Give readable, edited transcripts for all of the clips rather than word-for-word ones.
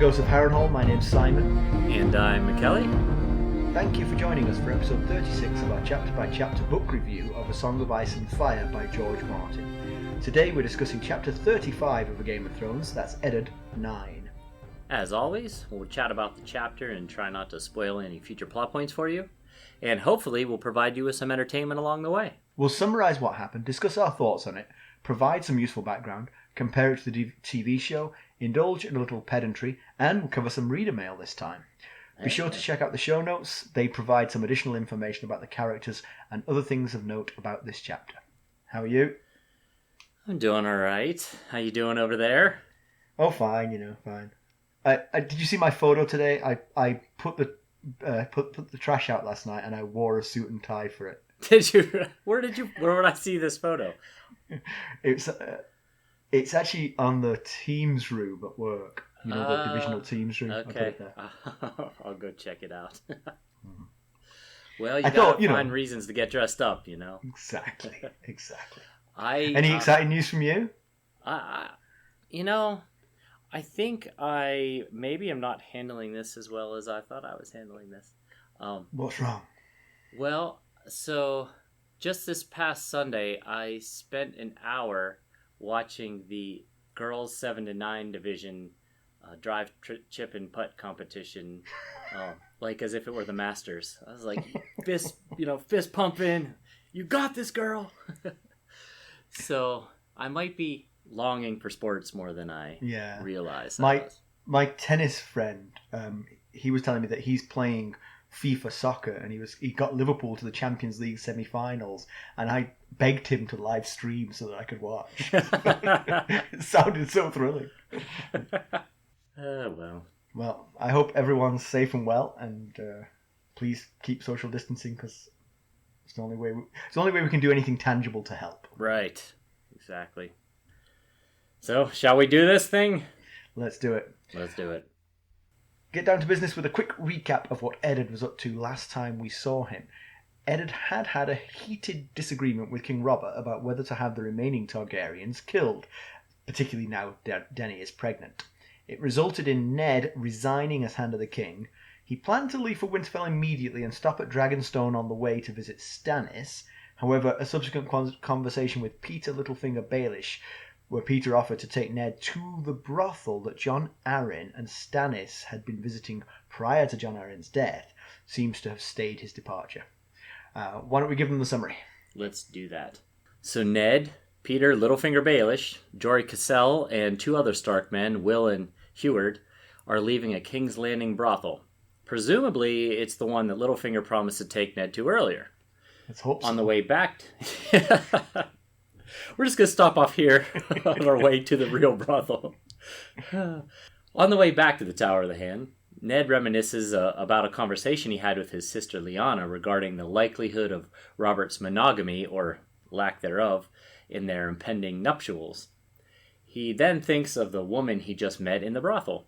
Ghost of Harrenhal. My name's Simon. And I'm McKelly. Thank you for joining us for episode 36 of our chapter-by-chapter book review of A Song of Ice and Fire by George Martin. Today we're discussing chapter 35 of A Game of Thrones, that's Eddard 9. As always, we'll chat about the chapter and try not to spoil any future plot points for you. And hopefully we'll provide you with some entertainment along the way. We'll summarise what happened, discuss our thoughts on it, provide some useful background, compare it to the TV show, indulge in a little pedantry, and we'll cover some reader mail this time. Be sure to check out the show notes. They provide some additional information about the characters and other things of note about this chapter. How are you? I'm doing all right. How you doing over there? Oh, fine, fine. Did you see my photo today? I put the trash out last night and I wore a suit and tie for it. Did you? Where would I see this photo? It's actually on the Teams room at work. You know, the divisional Teams room. Okay. I'll go check it out. Well, you gotta find reasons to get dressed up, you know. Exactly. Any exciting news from you? I think maybe I'm not handling this as well as I thought I was handling this. What's wrong? Well, so just this past Sunday, I spent an hour watching the girls 7 to 9 division drive, chip, and putt competition, like as if it were the Masters. I was like, fist pumping. You got this, girl. So I might be longing for sports more than I realize. My tennis friend, he was telling me that he's playing FIFA soccer and he got Liverpool to the Champions League semi-finals, and I begged him to live stream so that I could watch. It sounded so thrilling. Well, I hope everyone's safe and well, and please keep social distancing, because it's the only way we can do anything tangible to help. Right, exactly. So, shall we do this thing? Let's do it. Get down to business with a quick recap of what Eddard was up to last time we saw him. Eddard had a heated disagreement with King Robert about whether to have the remaining Targaryens killed, particularly now Dany is pregnant. It resulted in Ned resigning as Hand of the King. He planned to leave for Winterfell immediately and stop at Dragonstone on the way to visit Stannis. However, a subsequent conversation with Petyr, Littlefinger, Baelish, where Petyr offered to take Ned to the brothel that Jon Arryn and Stannis had been visiting prior to Jon Arryn's death, seems to have stayed his departure. Why don't we give them the summary? Let's do that. So Ned, Petyr, Littlefinger, Baelish, Jory Cassell, and 2 other Stark men, Will and Heward, are leaving a King's Landing brothel. Presumably, it's the one that Littlefinger promised to take Ned to earlier. Let's hope so. On the way back... We're just going to stop off here on our way to the real brothel. On the way back to the Tower of the Hand, Ned reminisces about a conversation he had with his sister Lyanna regarding the likelihood of Robert's monogamy, or lack thereof, in their impending nuptials. He then thinks of the woman he just met in the brothel.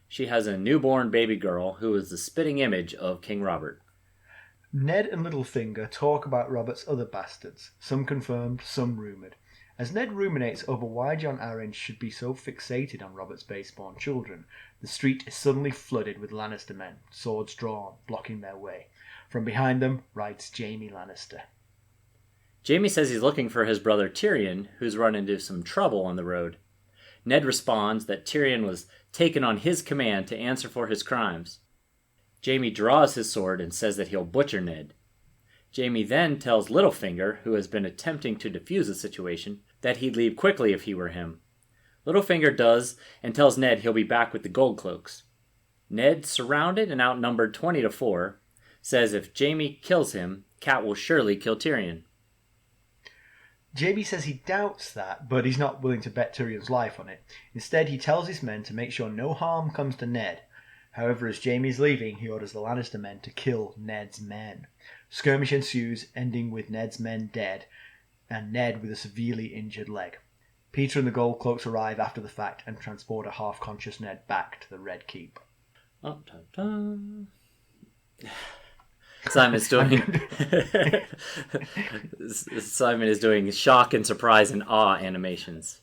She has a newborn baby girl who is the spitting image of King Robert. Ned and Littlefinger talk about Robert's other bastards, some confirmed, some rumoured. As Ned ruminates over why Jon Arryn should be so fixated on Robert's baseborn children, the street is suddenly flooded with Lannister men, swords drawn, blocking their way. From behind them rides Jaime Lannister. Jaime says he's looking for his brother Tyrion, who's run into some trouble on the road. Ned responds that Tyrion was taken on his command to answer for his crimes. Jaime draws his sword and says that he'll butcher Ned. Jaime then tells Littlefinger, who has been attempting to defuse the situation, that he'd leave quickly if he were him. Littlefinger does, and tells Ned he'll be back with the gold cloaks. Ned, surrounded and outnumbered 20-4, says if Jaime kills him, Cat will surely kill Tyrion. Jaime says he doubts that, but he's not willing to bet Tyrion's life on it. Instead, he tells his men to make sure no harm comes to Ned. However, as Jaime's leaving, he orders the Lannister men to kill Ned's men. Skirmish ensues, ending with Ned's men dead, and Ned with a severely injured leg. Petyr and the Gold Cloaks arrive after the fact and transport a half-conscious Ned back to the Red Keep. Simon is doing shock and surprise and awe animations.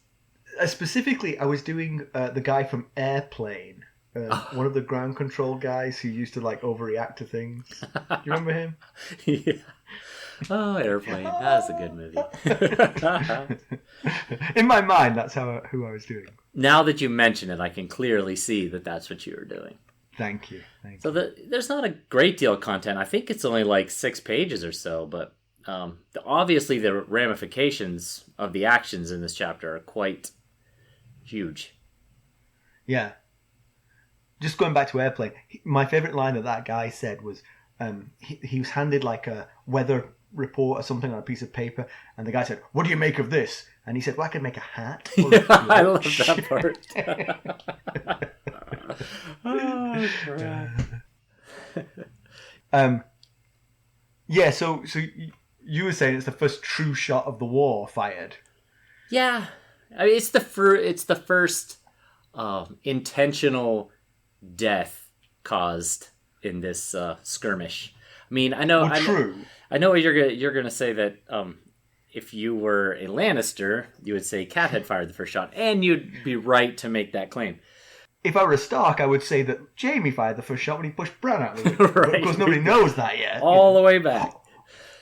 Specifically, I was doing the guy from Airplane, One of the ground control guys who used to like overreact to things. Do you remember him? Yeah. Oh, Airplane. That's a good movie. In my mind, that's who I was doing. Now that you mention it, I can clearly see that that's what you were doing. Thank you. So there's not a great deal of content. I think it's only like 6 pages or so, but obviously the ramifications of the actions in this chapter are quite huge. Yeah. Just going back to Airplane, my favourite line that guy said was he was handed like a weather report or something on a piece of paper, and the guy said, "What do you make of this?" And he said, "Well, I can make a hat." Yeah, I love that part. Oh, crap. Yeah, so you were saying it's the first true shot of the war fired. Yeah, I mean, it's the first intentional death caused in this skirmish. I mean, I know, true. I know you're gonna say that if you were a Lannister, you would say Cat had fired the first shot, and you'd be right to make that claim. If I were a Stark, I would say that Jaime fired the first shot when he pushed Bran out of the way. Right. But of course, nobody knows that yet. All the way back.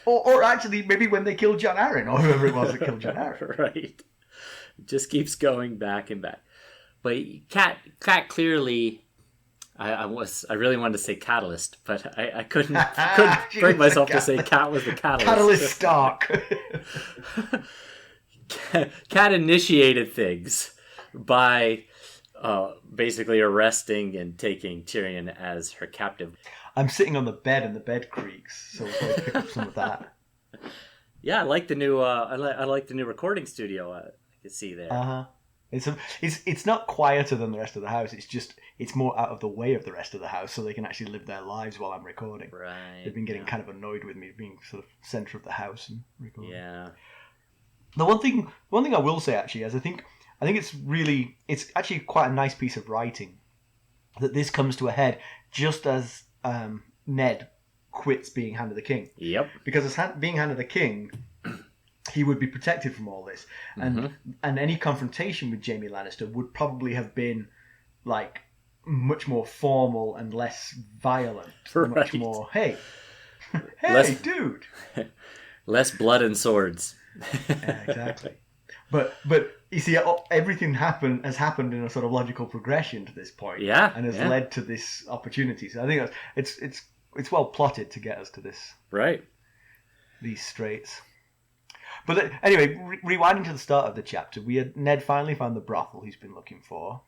Or actually, maybe when they killed Jon Arryn, or whoever it was that killed Jon Arryn. Right. It just keeps going back and back. But Cat clearly, I really wanted to say catalyst, but I couldn't bring myself to say Cat was the catalyst. Catalyst Stark. Cat initiated things by basically arresting and taking Tyrion as her captive. I'm sitting on the bed and the bed creaks, so we'll pick up some of that. Yeah, I like the new. I like the new recording studio. I can see there. It's not quieter than the rest of the house. It's more out of the way of the rest of the house, so they can actually live their lives while I'm recording. Right. They've been getting kind of annoyed with me being sort of center of the house and recording. Yeah. The one thing I will say actually is I think it's actually quite a nice piece of writing that this comes to a head just as Ned quits being Hand of the King. Yep. Because as being Hand of the King, he would be protected from all this, and any confrontation with Jaime Lannister would probably have been like much more formal and less violent. Right. Much more, hey, dude. Less blood and swords. Yeah, exactly. But you see, everything has happened in a sort of logical progression to this point. Yeah, and has led to this opportunity. So I think it's well plotted to get us to this. Right. These straits. But anyway, rewinding to the start of the chapter, Ned finally found the brothel he's been looking for,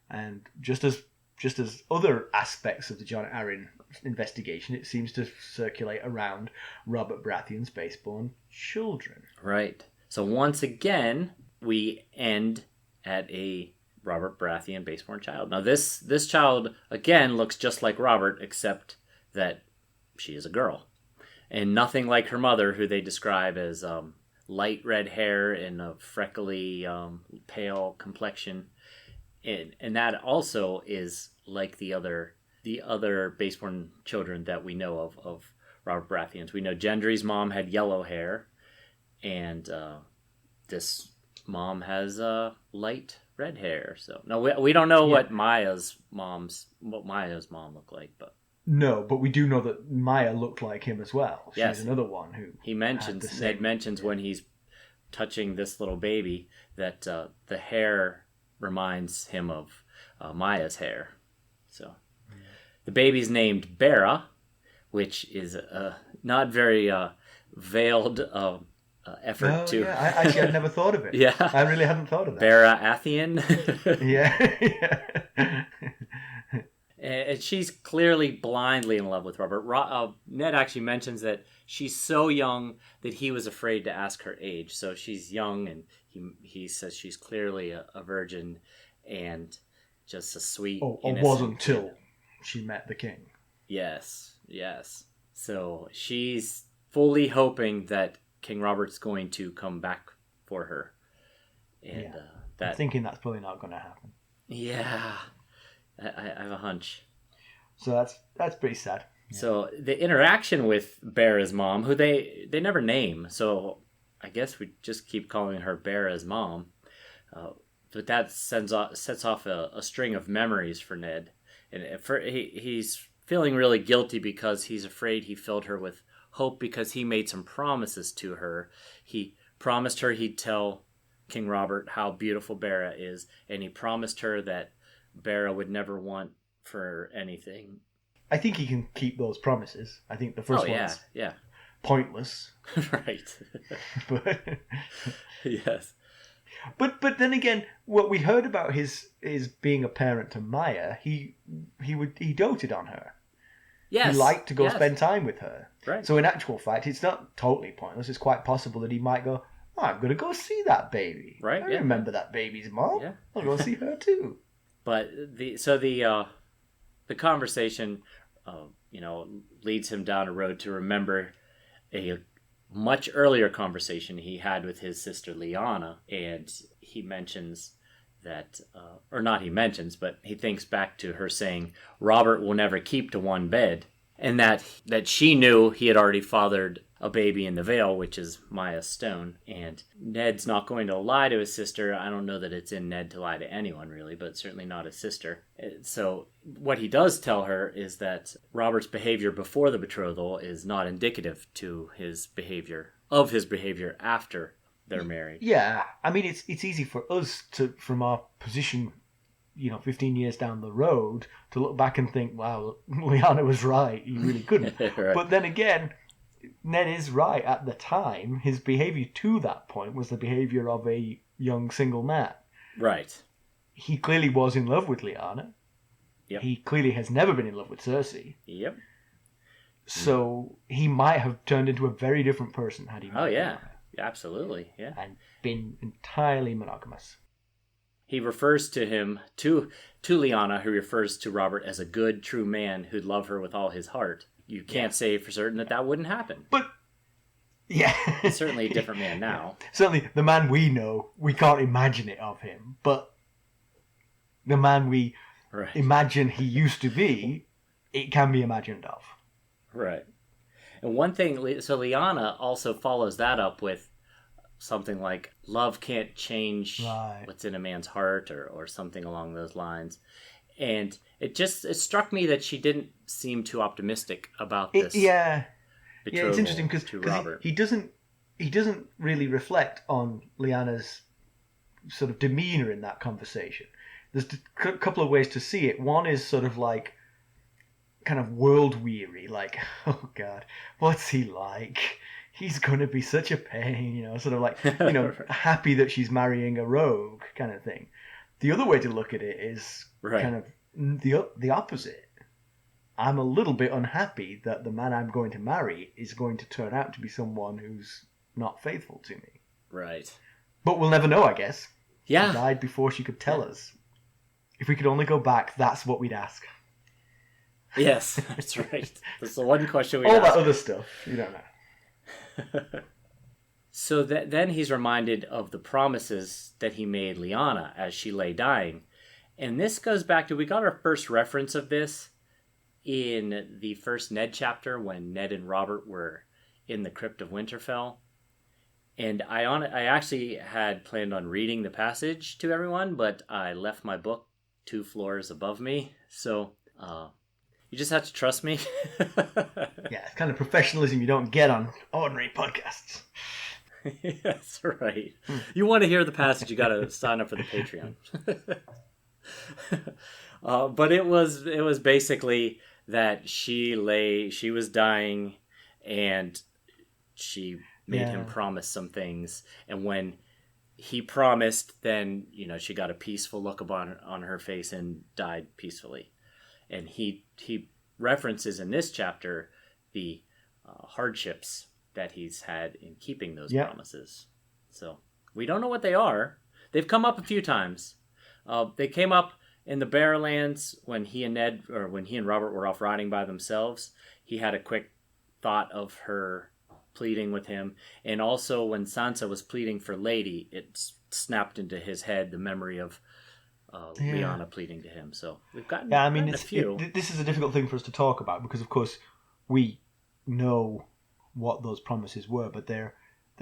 and just as other aspects of the Jon Arryn investigation, it seems to circulate around Robert Baratheon's baseborn children. Right. So once again, we end at a Robert Baratheon baseborn child. Now this child again looks just like Robert, except that she is a girl. And nothing like her mother, who they describe as light red hair and a freckly, pale complexion. And that also is like the other baseborn children that we know of Robert Baratheon's. We know Gendry's mom had yellow hair, and this mom has light red hair. So no, we don't know what Maya's mom looked like, but. No, but we do know that Maya looked like him as well. She's yes. Another one who Ned mentions when he's touching this little baby that the hair reminds him of Maya's hair. So the baby's named Barra, which is a not very veiled effort to. Yeah, I'd never thought of it. Yeah, I really hadn't thought of that. Baratheon. Yeah. And she's clearly blindly in love with Robert. Ned actually mentions that she's so young that he was afraid to ask her age. So she's young, and he says she's clearly a virgin and just a sweet. Or was until she met the king. Yes. So she's fully hoping that King Robert's going to come back for her. And I'm thinking that's probably not going to happen. Yeah. I have a hunch. So that's pretty sad. Yeah. So the interaction with Barra's mom, who they never name, so I guess we just keep calling her Barra's mom. but that sets off a string of memories for Ned. And he's feeling really guilty because he's afraid he filled her with hope because he made some promises to her. He promised her he'd tell King Robert how beautiful Barra is, and he promised her that Barra would never want for anything. I think he can keep those promises. I think the first one's pointless. Right. But yes. But then again, what we heard about his being a parent to Maya, he doted on her. Yes. He liked to go spend time with her. Right. So in actual fact, it's not totally pointless. It's quite possible that he might go, "Oh, I'm going to go see that baby. Right. I remember that baby's mom. Yeah. I'll go see her too." But the conversation, leads him down a road to remember a much earlier conversation he had with his sister Lyanna, and he mentions that, but he thinks back to her saying, Robert will never keep to one bed, and that she knew he had already fathered a baby in the Vale, which is Maya's stone, and Ned's not going to lie to his sister. I don't know that it's in Ned to lie to anyone, really, but certainly not his sister. So what he does tell her is that Robert's behavior before the betrothal is not indicative to his behavior after they're married. Yeah, I mean, it's easy for us to, from our position, 15 years down the road, to look back and think, wow, Lyanna was right, you really couldn't. Right. But then again, Ned is right. At the time, his behavior to that point was the behavior of a young single man. Right. He clearly was in love with Lyanna. Yep. He clearly has never been in love with Cersei. Yep. So he might have turned into a very different person had he married Lyanna. Lyanna. Absolutely, yeah. And been entirely monogamous. He refers to Lyanna, who refers to Robert as a good, true man who'd love her with all his heart. You can't say for certain that wouldn't happen. But, yeah. He's certainly a different man now. Certainly, the man we know, we can't imagine it of him. But the man we imagine he used to be, it can be imagined of. Right. And one thing, so Lyanna also follows that up with something like, love can't change what's in a man's heart, or something along those lines. And it struck me that she didn't seem too optimistic about this. It's interesting because he doesn't really reflect on Lyanna's sort of demeanor in that conversation. There's a couple of ways to see it. One is sort of like kind of world weary, like, oh God, what's he like? He's going to be such a pain, sort of like, happy that she's marrying a rogue kind of thing. The other way to look at it is kind of the opposite. I'm a little bit unhappy that the man I'm going to marry is going to turn out to be someone who's not faithful to me. Right. But we'll never know, I guess. Yeah. She died before she could tell us. If we could only go back, that's what we'd ask. Yes, that's right. That's the one question we'd ask. All that other stuff, you don't know. So then he's reminded of the promises that he made Lyanna as she lay dying. And this goes back to, we got our first reference of this in the first Ned chapter when Ned and Robert were in the crypt of Winterfell. And I actually had planned on reading the passage to everyone, but I left my book 2 floors above me. So you just have to trust me. Yeah, it's kind of professionalism you don't get on ordinary podcasts. That's right. You want to hear the passage, you got to sign up for the Patreon. But it was basically that she was dying, and she made him promise some things, and when he promised, then she got a peaceful look on her face and died peacefully. And he references in this chapter the hardships that he's had in keeping those promises. So we don't know what they are. They've come up a few times. They came up in the Barrowlands when he and Robert were off riding by themselves. He had a quick thought of her pleading with him, and also when Sansa was pleading for Lady, it snapped into his head the memory of Lyanna pleading to him. So we've gotten a few. This is a difficult thing for us to talk about because, of course, we know what those promises were, but they're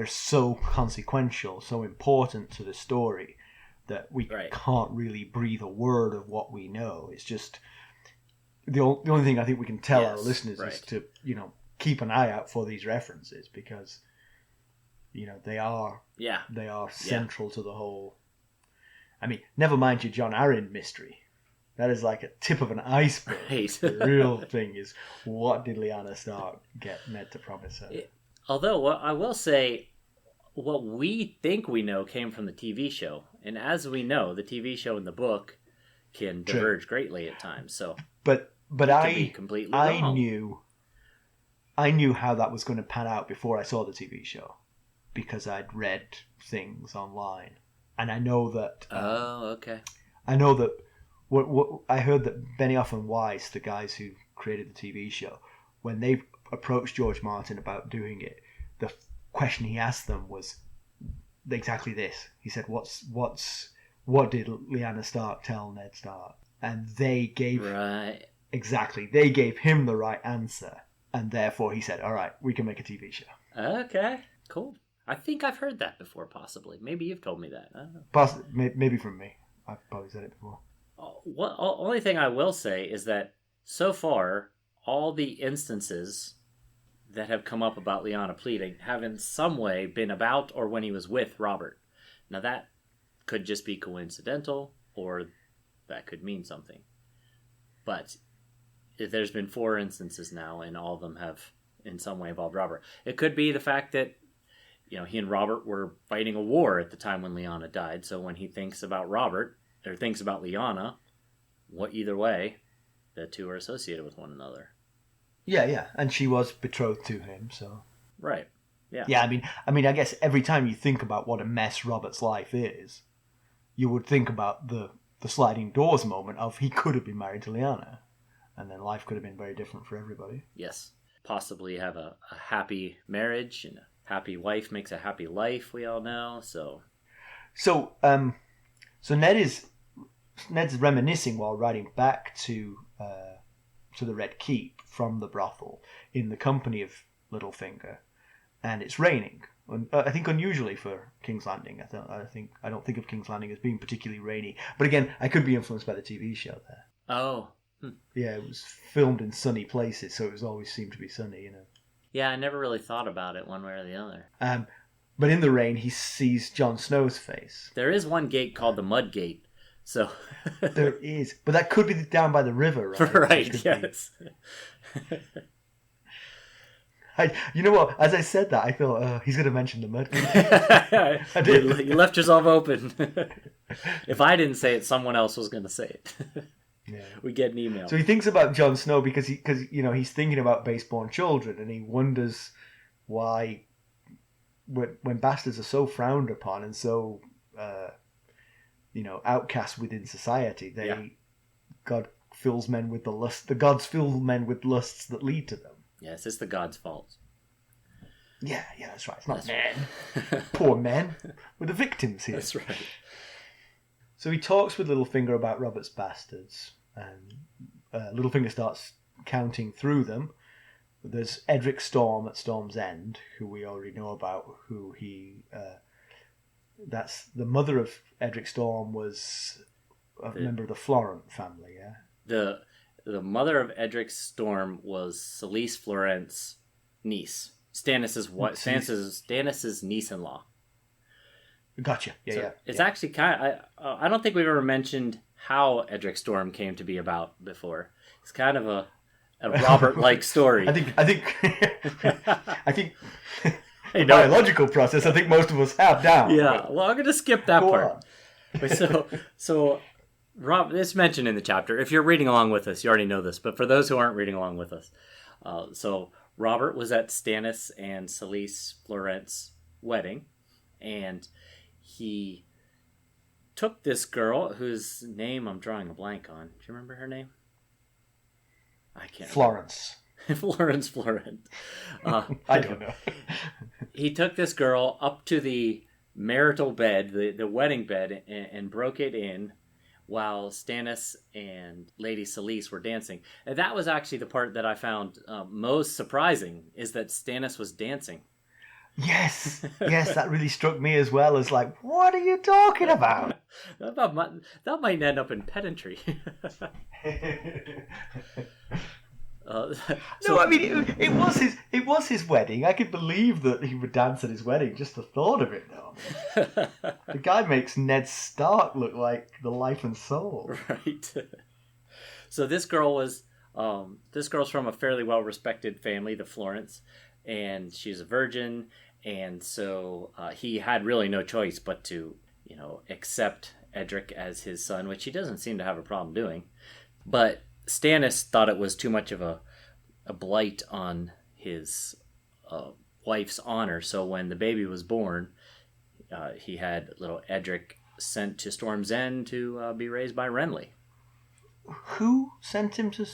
so consequential, so important to the story, that we Right. can't really breathe a word of what we know. It's just the only thing I think we can tell our listeners is to, keep an eye out for these references, because they are central to the whole. I mean, never mind your John Arryn mystery. That is like a tip of an iceberg. Right. The real thing is, what did Lyanna Stark get Ned to promise her? Although, I will say, what we think we know came from the TV show. And as we know, the TV show and the book can diverge greatly at times. So, But I wrong. knew how that was going to pan out before I saw the TV show, because I'd read things online, and I know that. Okay. I know that. What I heard that Benioff and Weiss, the guys who created the TV show, when they approached George Martin about doing it, the question he asked them was exactly this. He said, "What did Lyanna Stark tell Ned Stark?" And they gave they gave him the right answer, and therefore he said, "All right, we can make a TV show." Okay, cool. I think I've heard that before. Possibly, maybe you've told me that. I don't know. Maybe from me. I've probably said it before. Only thing I will say is that so far, all the instances that have come up about Lyanna pleading have in some way been about or when he was with Robert. Now that could just be coincidental, or that could mean something. But there's been 4 instances now, and all of them have in some way involved Robert. It could be the fact that he and Robert were fighting a war at the time when Lyanna died, so when he thinks about Robert, or thinks about Lyanna, either way, the two are associated with one another. Yeah, and she was betrothed to him, so. Right. Yeah. Yeah, I mean, I guess every time you think about what a mess Robert's life is, you would think about the sliding doors moment of he could have been married to Lyanna, and then life could have been very different for everybody. Yes. Possibly have a happy marriage, and a happy wife makes a happy life, we all know, so. So Ned's reminiscing while riding back to the Red Keep from the brothel in the company of Littlefinger, and it's raining. I think unusually for King's Landing. I don't think of King's Landing as being particularly rainy, but again, I could be influenced by the TV show there. Oh. Yeah, it was filmed in sunny places, so it always seemed to be sunny, Yeah, I never really thought about it one way or the other. But in the rain, he sees Jon Snow's face. There is one gate called the Mud Gate, so... There is. But that could be down by the river, right? Right, yes. You know what? As I said that, I thought, he's going to mention the Mud Gate. I did. You left yourself open. If I didn't say it, someone else was going to say it. Yeah. We get an email. So he thinks about Jon Snow because he's thinking about baseborn children, and he wonders why, when bastards are so frowned upon and so outcast within society, God fills men with the lust. The gods fill men with lusts that lead to them. Yes, it's the gods' fault. Yeah, that's right. It's not men, poor men. We're the victims here. That's right. So he talks with Littlefinger about Robert's bastards, and Littlefinger starts counting through them. There's Edric Storm at Storm's End, who we already know about, that's the mother of Edric Storm was a member of the Florent family, yeah? The mother of Edric Storm was Selyse Florent's niece. Stannis' niece-in-law. Gotcha. Yeah. It's actually kind of... I don't think we've ever mentioned how Edric Storm came to be about before. It's kind of a Robert-like story. I think the biological process, I think most of us have down. Yeah, well, I'm going to skip that part. So Rob, it's mentioned in the chapter. If you're reading along with us, you already know this. But for those who aren't reading along with us, so Robert was at Stannis and Selyse Florent's wedding, and he took this girl whose name I'm drawing a blank on. Do you remember her name? I can't. Florence. Florence Florent. I don't know. He took this girl up to the marital bed, the wedding bed, and broke it in while Stannis and Lady Selyse were dancing. And that was actually the part that I found most surprising, is that Stannis was dancing. Yes, that really struck me as well as like, what are you talking about? that might end up in pedantry. No, I mean it was his wedding. I could believe that he would dance at his wedding. Just the thought of it, though. The guy makes Ned Stark look like the life and soul. Right. So this girl's from a fairly well respected family, the Florence, and she's a virgin, and so he had really no choice but to accept Edric as his son, which he doesn't seem to have a problem doing, but Stannis thought it was too much of a blight on his wife's honor. So when the baby was born, he had little Edric sent to Storm's End to be raised by Renly. Who sent him to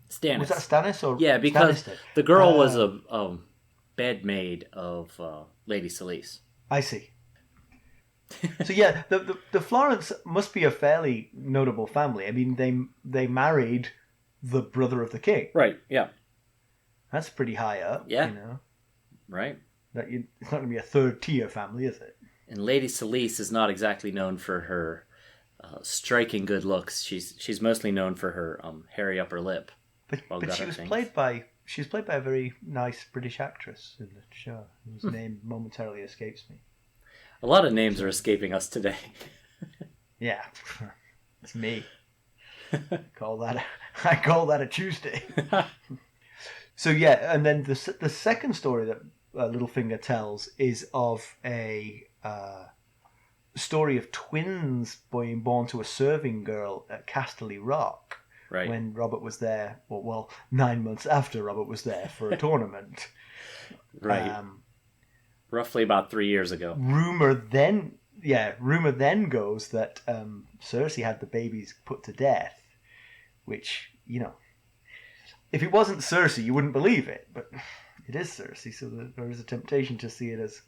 Stannis? Was that Stannis or yeah? Because the girl was a bedmaid of Lady Selyse. I see. So yeah, the Florence must be a fairly notable family. I mean, they married the brother of the king. Right. Yeah. That's pretty high up. Yeah. Right. It's not going to be a third tier family, is it? And Lady Selyse is not exactly known for her striking good looks. She's mostly known for her hairy upper lip. But she was played by a very nice British actress in the show, whose name momentarily escapes me. A lot of names are escaping us today. Yeah, it's me. I call that a Tuesday. So yeah, and then the second story that Littlefinger tells is of a story of twins being born to a serving girl at Casterly Rock. Right. When Robert was there, 9 months after Robert was there for a tournament. Right. Roughly about 3 years ago. Rumor then goes that Cersei had the babies put to death, which, if it wasn't Cersei, you wouldn't believe it, but it is Cersei, so there is a temptation to see it as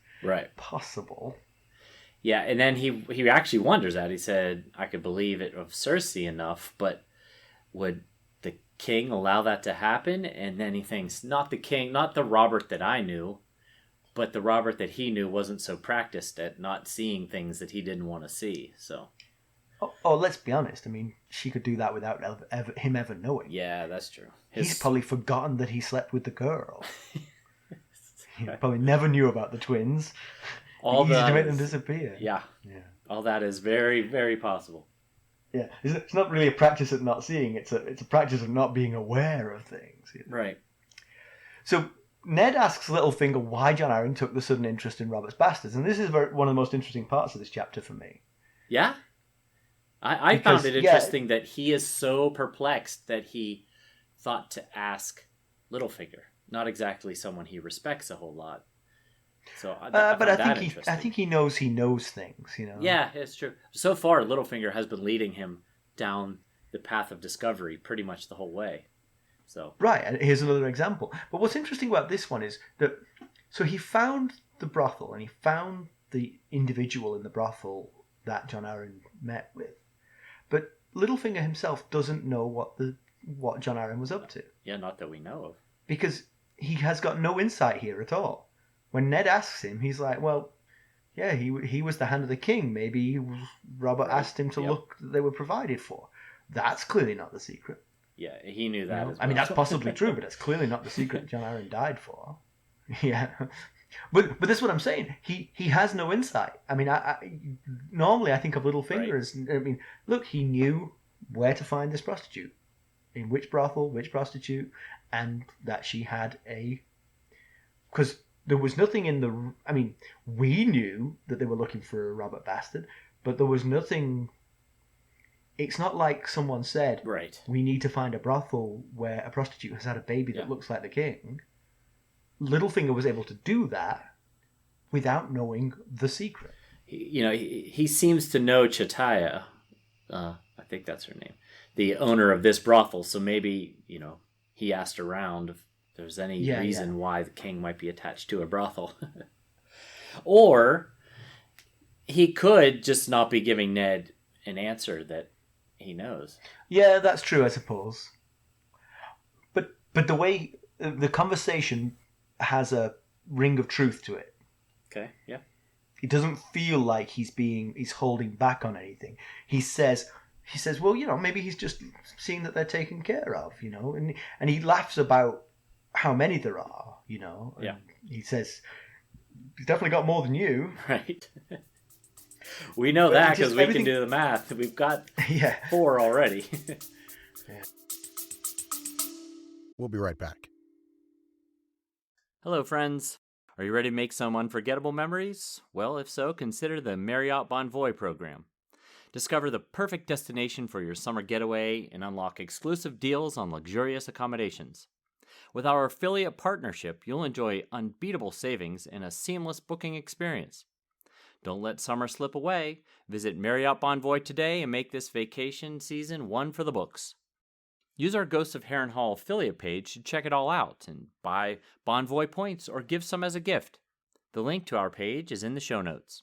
possible. Yeah, and then he actually wonders that. He said, I could believe it of Cersei enough, but would the king allow that to happen? And then he thinks, not the king, not the Robert that I knew, but the Robert that he knew wasn't so practiced at not seeing things that he didn't want to see. So, let's be honest. I mean, she could do that without him ever knowing. Yeah, that's true. He's probably forgotten that he slept with the girl. He probably never knew about the twins. Easy to make them disappear. Yeah. All that is very, very possible. Yeah, it's not really a practice of not seeing. It's a practice of not being aware of things. Right. So Ned asks Littlefinger why Jon Arryn took the sudden interest in Robert's bastards, and this is one of the most interesting parts of this chapter for me. Yeah? I found it interesting that he is so perplexed that he thought to ask Littlefinger, not exactly someone he respects a whole lot. So, I think he knows things. Yeah, it's true. So far, Littlefinger has been leading him down the path of discovery pretty much the whole way. So right, and here's another example. But what's interesting about this one is that he found the brothel and he found the individual in the brothel that Jon Arryn met with, but Littlefinger himself doesn't know what Jon Arryn was up to. Yeah, not that we know of, because he has got no insight here at all. When Ned asks him, he's like, well, yeah, he was the hand of the king. Maybe Robert asked him to look that they were provided for. That's clearly not the secret. Yeah, he knew that as well. I mean, that's possibly true, but that's clearly not the secret Jon Arryn died for. Yeah. But that's what I'm saying. He has no insight. I mean, normally I think of Littlefinger as, look, he knew where to find this prostitute, in which brothel, which prostitute, and that she had because there was nothing in the... I mean, we knew that they were looking for a Robert bastard, but there was nothing... It's not like someone said, we need to find a brothel where a prostitute has had a baby that looks like the king. Littlefinger was able to do that without knowing the secret. He seems to know Chataya. I think that's her name. The owner of this brothel. So maybe, he asked around if there's any reason why the king might be attached to a brothel. Or he could just not be giving Ned an answer that he knows. Yeah, that's true, I suppose. But the way the conversation has a ring of truth to it. Okay, yeah. It doesn't feel like he's holding back on anything. He says, well, maybe he's just seeing that they're taken care of, and he laughs about how many there are, and yeah. He says, he's definitely got more than you. Right. We know that because we can do the math. We've got 4 already. Yeah. We'll be right back. Hello, friends. Are you ready to make some unforgettable memories? Well, if so, consider the Marriott Bonvoy program. Discover the perfect destination for your summer getaway and unlock exclusive deals on luxurious accommodations. With our affiliate partnership, you'll enjoy unbeatable savings and a seamless booking experience. Don't let summer slip away. Visit Marriott Bonvoy today and make this vacation season one for the books. Use our Ghosts of Harrenhal affiliate page to check it all out and buy Bonvoy points or give some as a gift. The link to our page is in the show notes.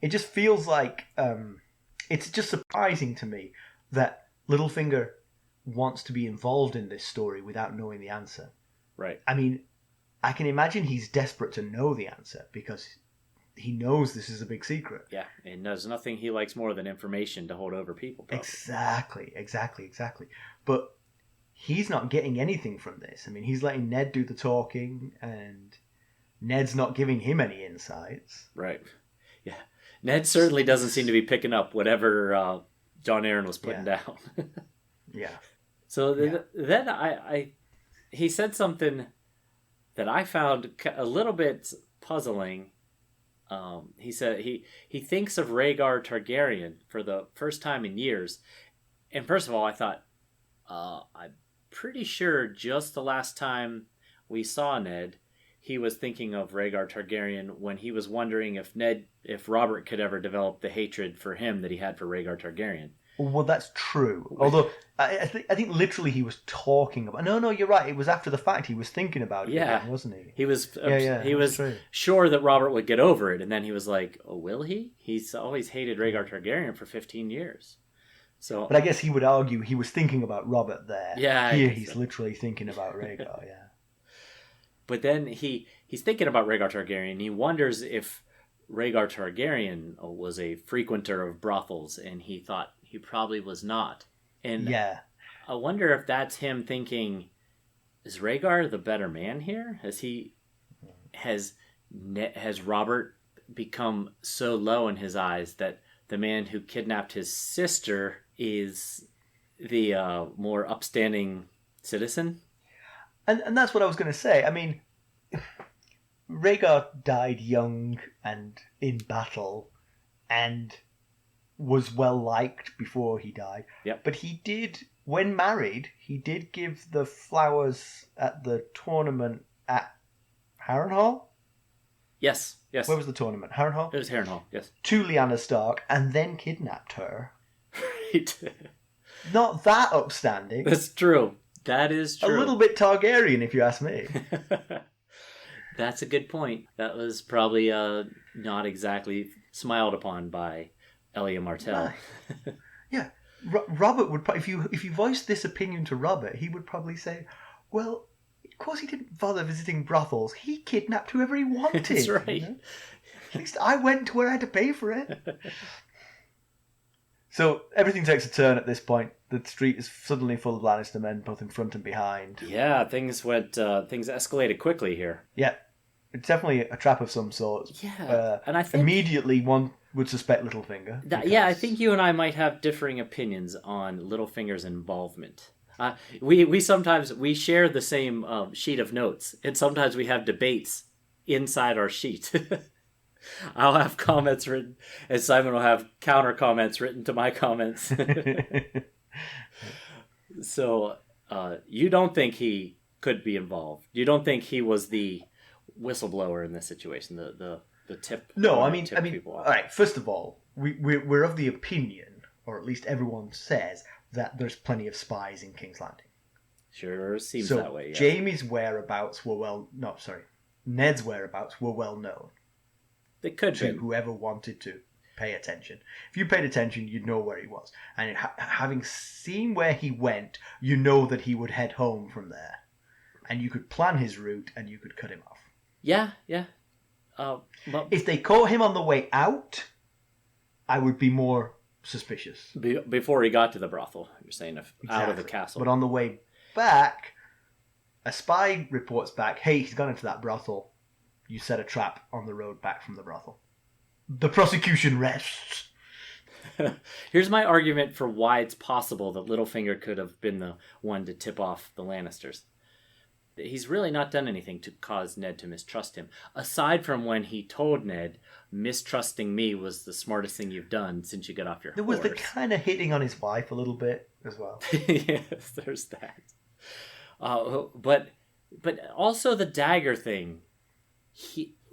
It just feels like it's just surprising to me that Littlefinger wants to be involved in this story without knowing the answer. Right. I mean, I can imagine he's desperate to know the answer because he knows this is a big secret. Yeah, and there's nothing he likes more than information to hold over people. Probably. Exactly. But he's not getting anything from this. I mean, he's letting Ned do the talking, and Ned's not giving him any insights. Right. Yeah. Ned certainly doesn't seem to be picking up whatever John Arryn was putting down. Yeah. So then he said something that I found a little bit puzzling. He said he thinks of Rhaegar Targaryen for the first time in years. And first of all, I thought, I'm pretty sure just the last time we saw Ned, he was thinking of Rhaegar Targaryen when he was wondering if Robert could ever develop the hatred for him that he had for Rhaegar Targaryen. Well, that's true. Although I think literally he was talking about. No, you're right. It was after the fact. He was thinking about it, again, wasn't he? He was. He was sure that Robert would get over it, and then he was like, "Oh, will he? He's always hated Rhaegar Targaryen for 15 years." So, but I guess he would argue he was thinking about Robert there. Yeah, here he's literally thinking about Rhaegar. Yeah. But then he's thinking about Rhaegar Targaryen. And he wonders if Rhaegar Targaryen was a frequenter of brothels, and he thought he probably was not. And I wonder if that's him thinking, is Rhaegar the better man here? Has Robert become so low in his eyes that the man who kidnapped his sister is the more upstanding citizen? And that's what I was going to say. I mean, Rhaegar died young and in battle, and was well liked before he died. Yep. But he did, when married, he did give the flowers at the tournament at Harrenhal. Yes. Where was the tournament? Harrenhal? It was Harrenhal, yes. To Lyanna Stark, and then kidnapped her. Right. Not that upstanding. That's true. That is true. A little bit Targaryen, if you ask me. That's a good point. That was probably not exactly smiled upon by Elia Martell. Right. Yeah. Robert would probably, if you voiced this opinion to Robert, he would probably say, well, of course he didn't bother visiting brothels. He kidnapped whoever he wanted. That's right. You know? At least I went to where I had to pay for it. So everything takes a turn at this point. The street is suddenly full of Lannister men, both in front and behind. Yeah, things escalated quickly here. Yeah. It's definitely a trap of some sort. Yeah. And I think immediately one would suspect Littlefinger. Yeah, I think you and I might have differing opinions on Littlefinger's involvement. We sometimes share the same sheet of notes, and sometimes we have debates inside our sheet. I'll have comments written, and Simon will have counter comments written to my comments. So you don't think he could be involved? You don't think he was the whistleblower in this situation? The tip? No, I mean, all right. First of all, we're of the opinion, or at least everyone says, that there's plenty of spies in King's Landing. Sure, seems that way. Yeah. Jaime's whereabouts were Ned's whereabouts were well known. They could to be. Whoever wanted to pay attention. If you paid attention, you'd know where he was. And having seen where he went, you know that he would head home from there. and you could plan his route, and you could cut him off. Yeah. But if they caught him on the way out, I would be more suspicious. Before he got to the brothel, you're saying, out of the castle. But on the way back, a spy reports back, hey, he's gone into that brothel. You set a trap on the road back from the brothel. The prosecution rests. Here's my argument for why it's possible that Littlefinger could have been the one to tip off the Lannisters. He's really not done anything to cause Ned to mistrust him. Aside from when he told Ned, mistrusting me was the smartest thing you've done since you got off your horse. There was the kind of hitting on his wife a little bit as well. Yes, there's that. But also the dagger thing.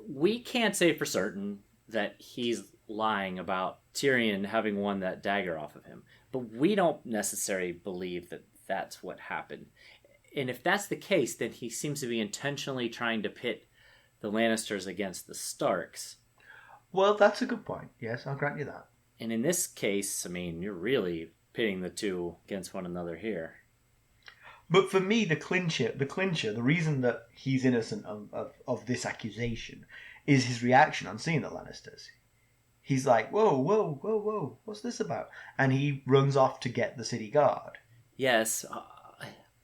We can't say for certain that he's lying about Tyrion having won that dagger off of him. But we don't necessarily believe that that's what happened. And if that's the case, then he seems to be intentionally trying to pit the Lannisters against the Starks. Well, that's a good point. Yes, I'll grant you that. And in this case, I mean, you're really pitting the two against one another here. But for me, the clincher, the reason that he's innocent of this accusation is his reaction on seeing the Lannisters. He's like, whoa, what's this about? And he runs off to get the city guard. Yes,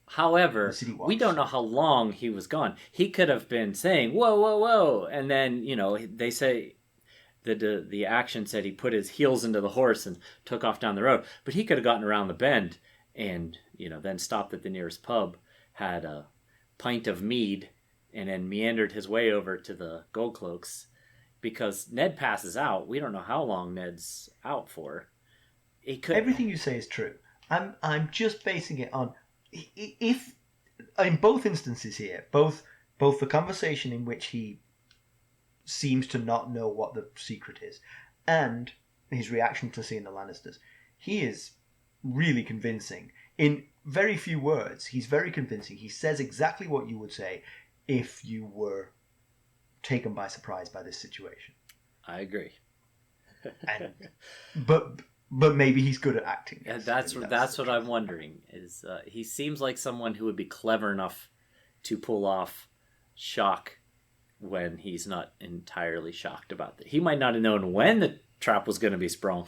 however, we don't know how long he was gone. He could have been saying, whoa, and then, they say the action said he put his heels into the horse and took off down the road. But he could have gotten around the bend and, then stopped at the nearest pub, had a pint of mead, and then meandered his way over to the Gold Cloaks. Because Ned passes out. We don't know how long Ned's out for. Everything you say is true. I'm just basing it on... If in both instances here, both the conversation in which he seems to not know what the secret is, and his reaction to seeing the Lannisters, he is really convincing. In very few words, he's very convincing. He says exactly what you would say if you were taken by surprise by this situation. I agree. But maybe he's good at acting. Yes. That's what I'm wondering. Is he seems like someone who would be clever enough to pull off shock when he's not entirely shocked about it. He might not have known when the trap was going to be sprung,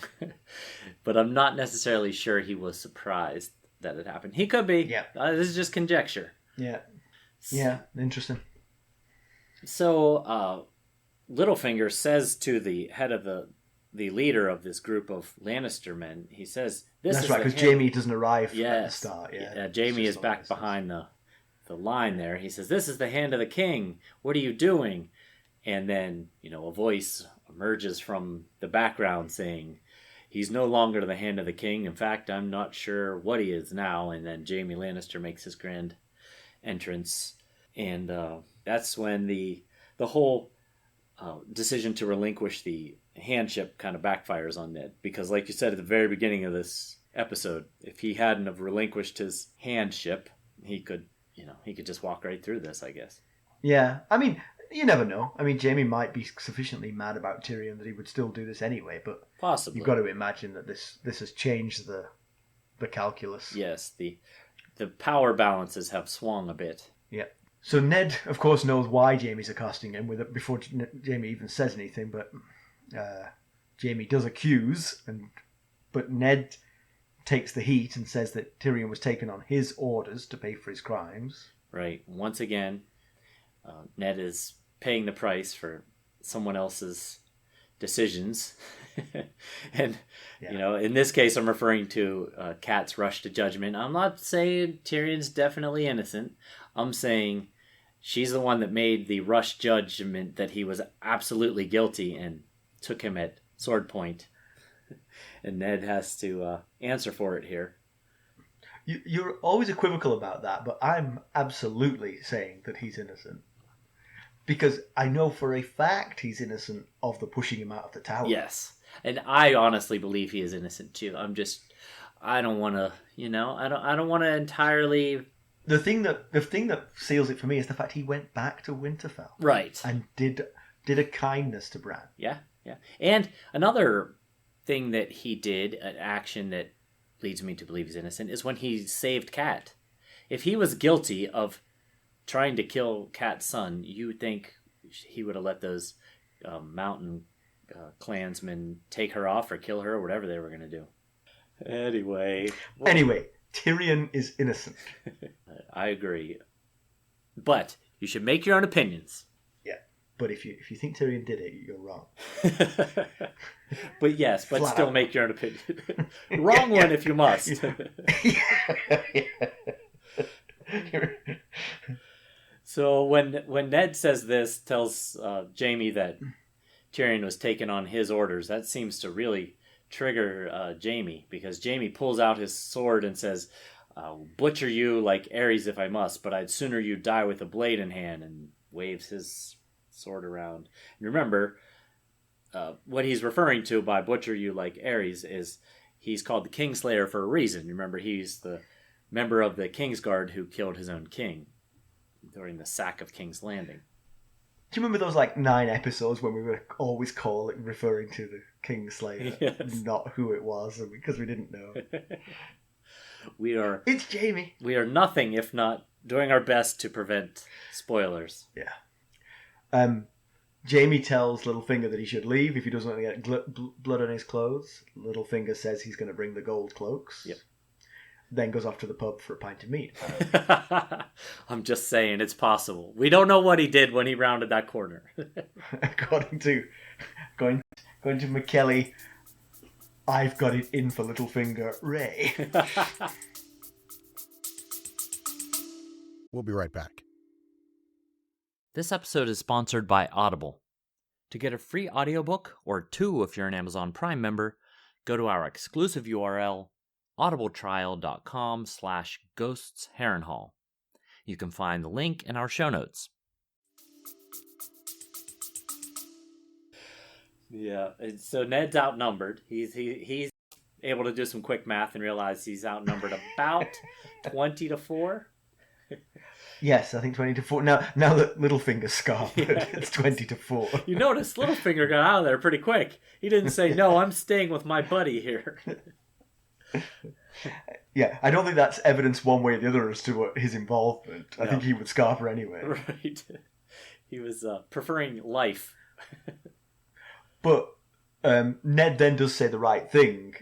but I'm not necessarily sure he was surprised that it happened. He could be. Yeah. This is just conjecture. Yeah. Yeah. Interesting. So Littlefinger says to the head of the leader of this group of Lannister men, he says, That's right, because Jaime doesn't arrive at the start. Yeah, Jaime is back behind the line there. He says, this is the hand of the king. What are you doing? And then, a voice emerges from the background saying, he's no longer the hand of the king. In fact, I'm not sure what he is now. And then Jaime Lannister makes his grand entrance. And that's when the whole decision to relinquish the handship kind of backfires on Ned. Because like you said at the very beginning of this episode, if he hadn't have relinquished his handship, he could just walk right through this, I guess. Yeah, I mean, you never know. I mean, Jaime might be sufficiently mad about Tyrion that he would still do this anyway, but possibly you've got to imagine that this has changed the calculus. Yes, the power balances have swung a bit. Yeah. So Ned, of course, knows why Jaime's accosting him before Jaime even says anything, but Jaime does accuse, but Ned takes the heat and says that Tyrion was taken on his orders to pay for his crimes. Right. Once again, Ned is paying the price for someone else's decisions. And, in this case, I'm referring to Kat's rush to judgment. I'm not saying Tyrion's definitely innocent. I'm saying she's the one that made the rush judgment that he was absolutely guilty and took him at sword point. And Ned has to answer for it here. You're always equivocal about that, but I'm absolutely saying that he's innocent. Because I know for a fact he's innocent of the pushing him out of the tower. Yes. And I honestly believe he is innocent too. I don't want to, I don't want to entirely... The thing that seals it for me is the fact he went back to Winterfell. Right. And did a kindness to Bran. Yeah. And another thing that he did, an action that leads me to believe he's innocent, is when he saved Kat. If he was guilty of trying to kill Cat's son, you would think he would have let those mountain clansmen take her off or kill her or whatever they were going to do. Anyway, Tyrion is innocent. I agree, but you should make your own opinions. Yeah, but if you think Tyrion did it, you're wrong. But yes, but still make your own opinion. Wrong one if you must. So when Ned says this, tells Jaime that Tyrion was taken on his orders, that seems to really trigger Jaime, because Jaime pulls out his sword and says, "I'll butcher you like Ares if I must, but I'd sooner you die with a blade in hand," and waves his sword around. And remember, what he's referring to by butcher you like Ares is he's called the Kingslayer for a reason. Remember, he's the member of the Kingsguard who killed his own king during the sack of King's Landing. Do you remember those 9 episodes when we were always referring to the Kingslayer, yes. Not who it was, because we didn't know? It's Jaime. We are nothing if not doing our best to prevent spoilers. Yeah. Jaime tells Littlefinger that he should leave if he doesn't want to get blood on his clothes. Littlefinger says he's going to bring the gold cloaks. Yep. Then goes off to the pub for a pint of meat. I'm just saying, it's possible. We don't know what he did when he rounded that corner. According to McKelly, I've got it in for Littlefinger. Ray. We'll be right back. This episode is sponsored by Audible. To get a free audiobook, or 2 if you're an Amazon Prime member, go to our exclusive URL, audibletrial.com/ghostsharrenhal. You can find the link in our show notes. Yeah, so Ned's outnumbered. He's able to do some quick math and realize he's outnumbered about 20-4. Yes, I think 20-4. Now that Littlefinger's scarfed, it's 20-4. You notice Littlefinger got out of there pretty quick. He didn't say, "No, I'm staying with my buddy here." Yeah, I don't think that's evidence one way or the other as to his involvement. I think he would scarf her anyway. Right. He was preferring life. But Ned then does say the right thing.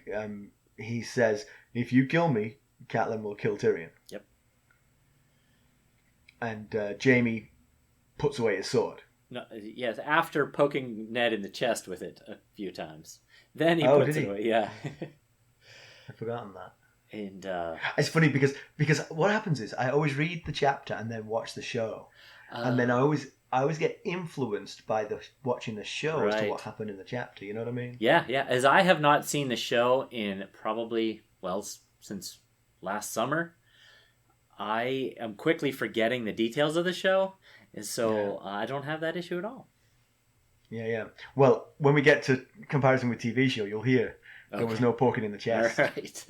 He says, "If you kill me, Catelyn will kill Tyrion." Yep. And Jaime puts away his sword. No, yes, after poking Ned in the chest with it a few times. Then he puts it away. Yeah. I'd forgotten that. And it's funny because what happens is I always read the chapter and then watch the show. And then I always get influenced by watching the show as to what happened in the chapter. You know what I mean? Yeah. As I have not seen the show in probably, since last summer, I am quickly forgetting the details of the show. And so I don't have that issue at all. Yeah. Well, when we get to comparison with TV show, you'll hear there was no poking in the chest. All right.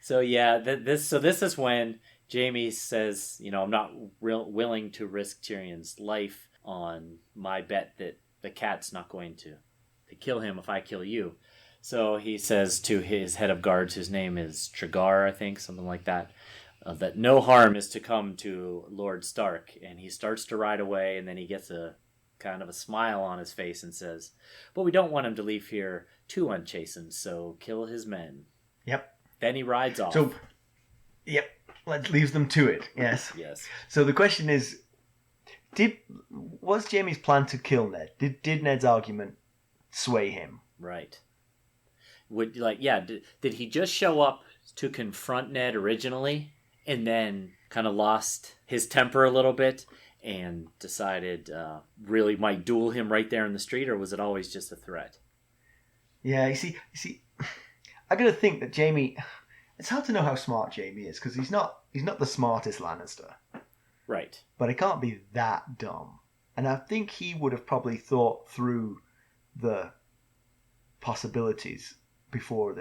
So yeah, this is when Jaime says, I'm not willing to risk Tyrion's life on my bet that the cat's not going to kill him if I kill you. So he says to his head of guards, whose name is Trigar, I think, something like that, that no harm is to come to Lord Stark. And he starts to ride away, and then he gets a kind of a smile on his face and says, "But we don't want him to leave here too unchastened, so kill his men." Yep. Then he rides off. So, let's leave them to it. Yes. Yes. So the question is, was Jaime's plan to kill Ned? Did Ned's argument sway him? Right. Did he just show up to confront Ned originally and then kind of lost his temper a little bit and decided really might duel him right there in the street, or was it always just a threat? Yeah, you see, I gotta think that Jaime. It's hard to know how smart Jaime is because he's not the smartest Lannister, right? But he can't be that dumb, and I think he would have probably thought through the possibilities before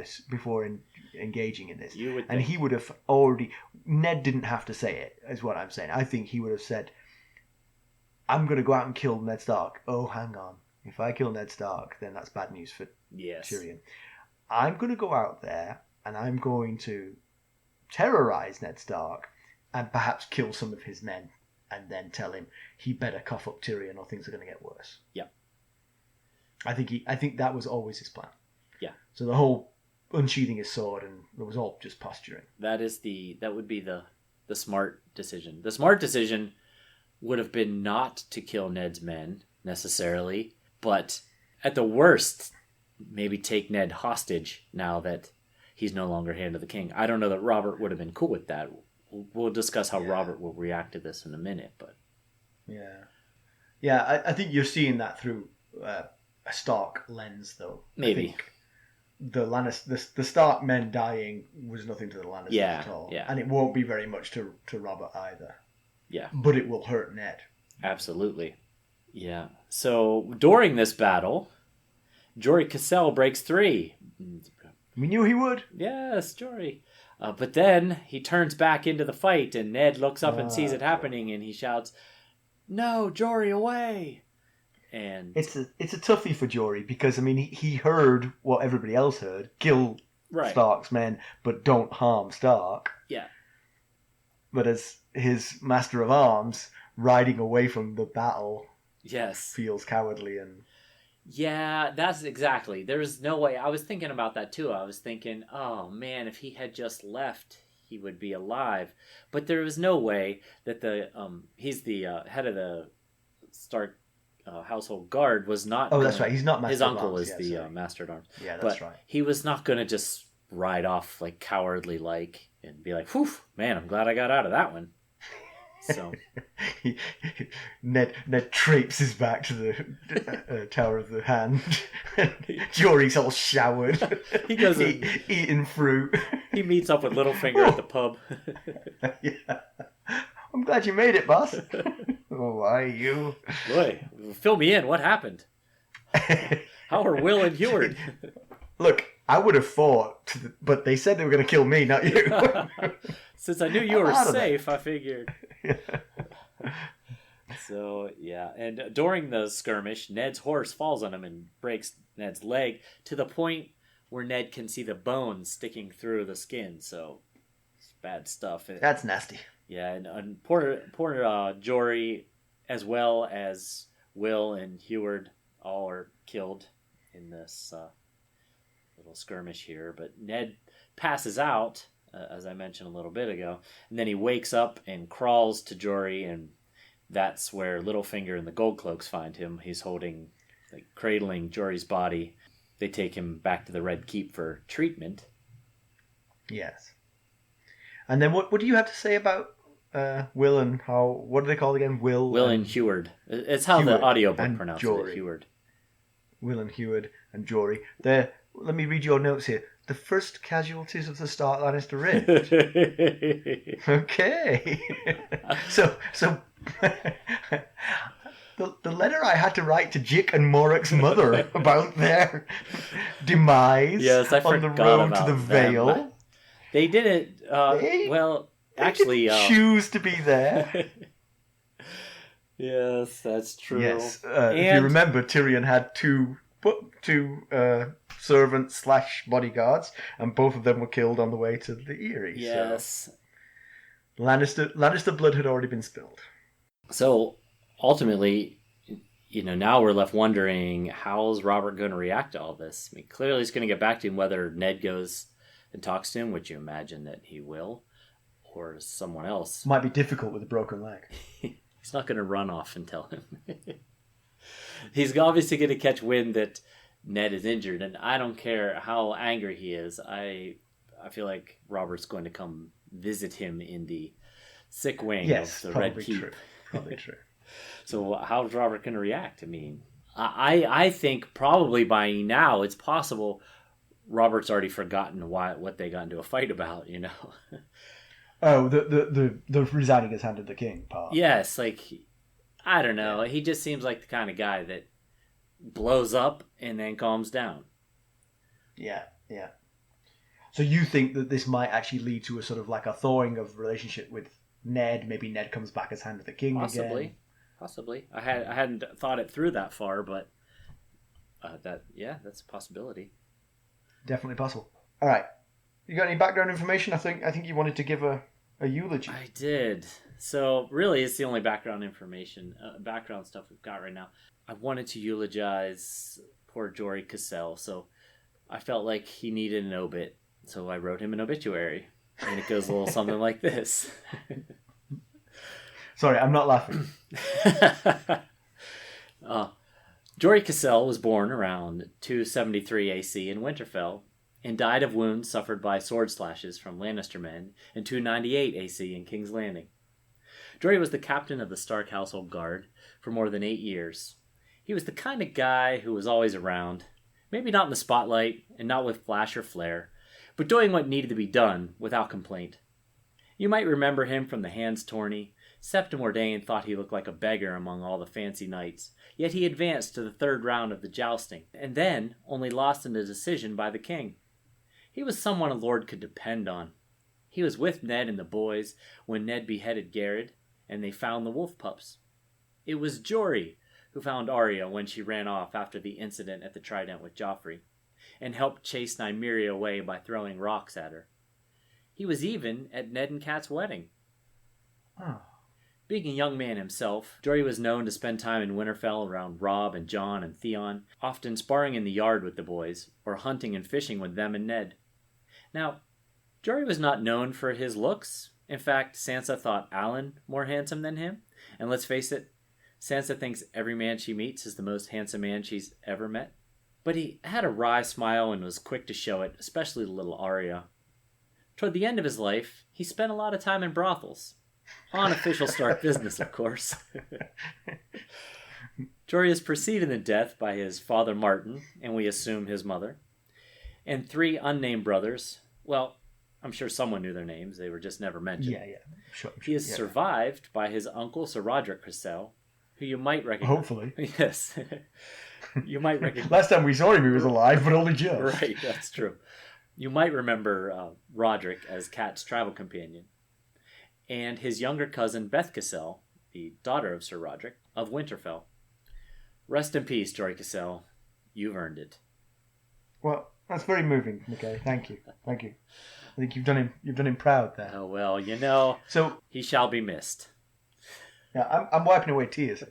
engaging in this. You would think. And he would have already. Ned didn't have to say it, is what I'm saying. I think he would have said, "I'm going to go out and kill Ned Stark." Oh, hang on. If I kill Ned Stark, then that's bad news for Tyrion. I'm going to go out there and I'm going to terrorize Ned Stark and perhaps kill some of his men and then tell him he better cough up Tyrion or things are going to get worse. Yeah. I think that was always his plan. Yeah. So the whole unsheathing his sword and it was all just posturing. That would be the smart decision. The smart decision would have been not to kill Ned's men necessarily, but at the worst, maybe take Ned hostage now that he's no longer Hand of the King. I don't know that Robert would have been cool with that. We'll discuss how Robert will react to this in a minute, but I think you're seeing that through a Stark lens, though. Maybe. I think the Stark men dying was nothing to the Lannisters at all, and it won't be very much to Robert either. Yeah, but it will hurt Ned. Absolutely. Yeah. So during this battle, Jory Cassell breaks 3. We knew he would. Yes, Jory. But then he turns back into the fight, and Ned looks up and sees it happening, and he shouts, "No, Jory, away!" And it's a toughie for Jory because I mean he heard what everybody else heard: kill Stark's men, but don't harm Stark. Yeah. But as his master of arms, riding away from the battle, feels cowardly and. Yeah, that's exactly. There's no way. I was thinking about that too. I was thinking, oh man, if he had just left, he would be alive. But there was no way that he's the head of the Stark household guard was not. Oh, that's right. He's not master. His of uncle arms. is the master at arms. Yeah, that's but right. He was not going to just ride off like cowardly like and be like, "Whew, man, I'm glad I got out of that one." So Ned traipses back to the Tower of the Hand. Jory's all showered. He goes eating fruit. He meets up with Littlefinger at the pub. Yeah. I'm glad you made it, boss. Why you? Boy, fill me in. What happened? How are Will and Heward? Look, I would have fought, but they said they were going to kill me, not you. Since I knew you were safe, I figured. So, yeah. And during the skirmish, Ned's horse falls on him and breaks Ned's leg to the point where Ned can see the bones sticking through the skin. So, it's bad stuff. That's nasty. Yeah, and poor Jory, as well as Will and Heward, all are killed in this little skirmish here. But Ned passes out, as I mentioned a little bit ago, and then he wakes up and crawls to Jory, and that's where Littlefinger and the Goldcloaks find him. He's cradling Jory's body. They take him back to the Red Keep for treatment. Yes. And then what do you have to say about Will and how... What are they called again? Will and Heward. It's how the audiobook pronounces it, Heward. Will and Heward and Jory. Let me read your notes here. The first casualties of the Stark Lannister Rift. Okay. So the letter I had to write to Jick and Morrick's mother about their demise on the road to the Vale. Them. They didn't. Actually, choose to be there. Yes, that's true. Yes, if you remember, Tyrion had two servants / bodyguards, and both of them were killed on the way to the Eyrie. Yes, so Lannister blood had already been spilled. So ultimately, now we're left wondering, how's Robert going to react to all this? I mean, clearly he's going to get back to him, whether Ned goes and talks to him, which you imagine that he will, or someone else. Might be difficult with a broken leg. He's not going to run off and tell him. He's obviously going to catch wind that Ned is injured, and I don't care how angry he is. I feel like Robert's going to come visit him in the sick wing of the Red Keep. True. Probably true. So how's Robert going to react? I mean, I think probably by now it's possible Robert's already forgotten what they got into a fight about, Oh, the resigning his hand to the king part. Yes, I don't know. Yeah. He just seems like the kind of guy that blows up and then calms down. Yeah. So you think that this might actually lead to a sort of like a thawing of relationship with Ned? Maybe Ned comes back as Hand of the King again? Possibly. I hadn't thought it through that far, but that's a possibility. Definitely possible. All right. You got any background information? I think you wanted to give a eulogy. I did. So really, it's the only background information, background stuff we've got right now. I wanted to eulogize poor Jory Cassell, so I felt like he needed an obit, so I wrote him an obituary, and it goes a little something like this. Sorry, I'm not laughing. Jory Cassell was born around 273 AC in Winterfell and died of wounds suffered by sword slashes from Lannister men in 298 AC in King's Landing. Jory was the captain of the Stark household guard for more than 8 years. He was the kind of guy who was always around, maybe not in the spotlight and not with flash or flare, but doing what needed to be done without complaint. You might remember him from the Hands Tourney. Septim Ordain thought he looked like a beggar among all the fancy knights, yet he advanced to the 3rd round of the jousting, and then only lost in a decision by the king. He was someone a lord could depend on. He was with Ned and the boys when Ned beheaded Garrett, and they found the wolf pups. It was Jory who found Arya when she ran off after the incident at the Trident with Joffrey, and helped chase Nymeria away by throwing rocks at her. He was even at Ned and Kat's wedding. Oh. Being a young man himself, Jory was known to spend time in Winterfell around Robb and Jon and Theon, often sparring in the yard with the boys, or hunting and fishing with them and Ned. Now, Jory was not known for his looks. In fact, Sansa thought Alan more handsome than him, and let's face it, Sansa thinks every man she meets is the most handsome man she's ever met. But he had a wry smile and was quick to show it, especially to little Arya. Toward the end of his life, he spent a lot of time in brothels. On official Stark business, of course. Jory is preceded in death by his father Martin, and we assume his mother, and 3 unnamed brothers. Well, I'm sure someone knew their names, they were just never mentioned. Yeah. Sure, he is survived by his uncle Sir Roderick Cassell, who you might recognize. Hopefully. Yes. You might recognize. Last time we saw him, he was alive, but only just. Right, that's true. You might remember Roderick as Kat's travel companion. And his younger cousin Beth Cassell, the daughter of Sir Roderick, of Winterfell. Rest in peace, Jory Cassell. You've earned it. Well, that's very moving, McKay. Thank you. I think you've done him proud there. Oh well, so he shall be missed. Yeah, I'm wiping away tears.